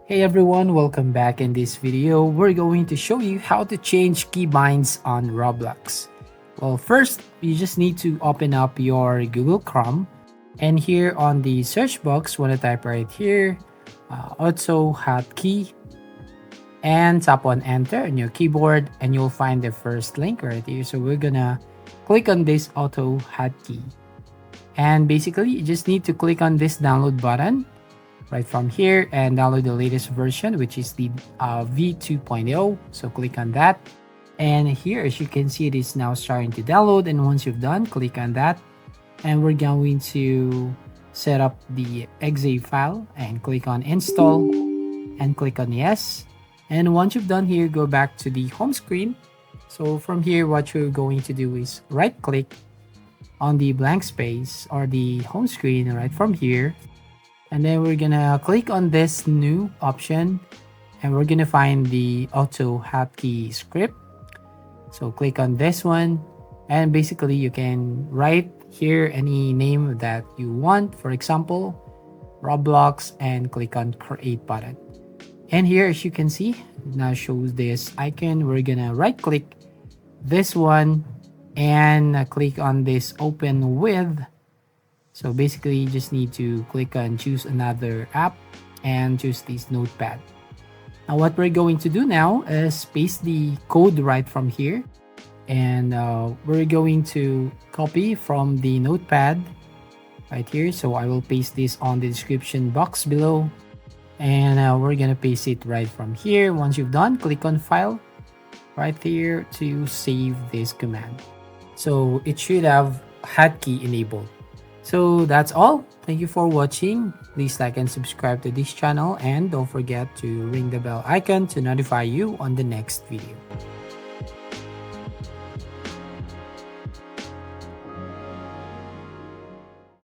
Hey everyone, welcome back. In this video, we're going to show you how to change keybinds on Roblox. Well, first, you just need to open up your Google Chrome, and here on the search box, want to type right here, auto hotkey, and tap on enter on your keyboard, and you'll find the first link right here. So we're gonna click on this auto hotkey, and basically, you just need to click on this download button right from here and download the latest version, which is the v2.0. So click on that, and here, as you can see, it is now starting to download. And once you've done, click on that, and we're going to set up the exe file and click on install and click on yes. And once you've done here, go back to the home screen. So from here, what you're going to do is right click on the blank space or the home screen right from here, and then we're gonna click on this new option, and we're gonna find the auto hotkey script. So click on this one, and basically you can write here any name that you want, for example Roblox, and click on create button. And here, as you can see, it now shows this icon. We're gonna right click this one and click on this open with. So basically, you just need to click on choose another app and choose this notepad. Now what we're going to do now is paste the code right from here, and we're going to copy from the notepad right here. So I will paste this on the description box below, and we're gonna paste it right from here. Once you've done, click on file right here to save this command. So it should have hotkey enabled. So that's all. Thank you for watching. Please like and subscribe to this channel, and don't forget to ring the bell icon to notify you on the next video.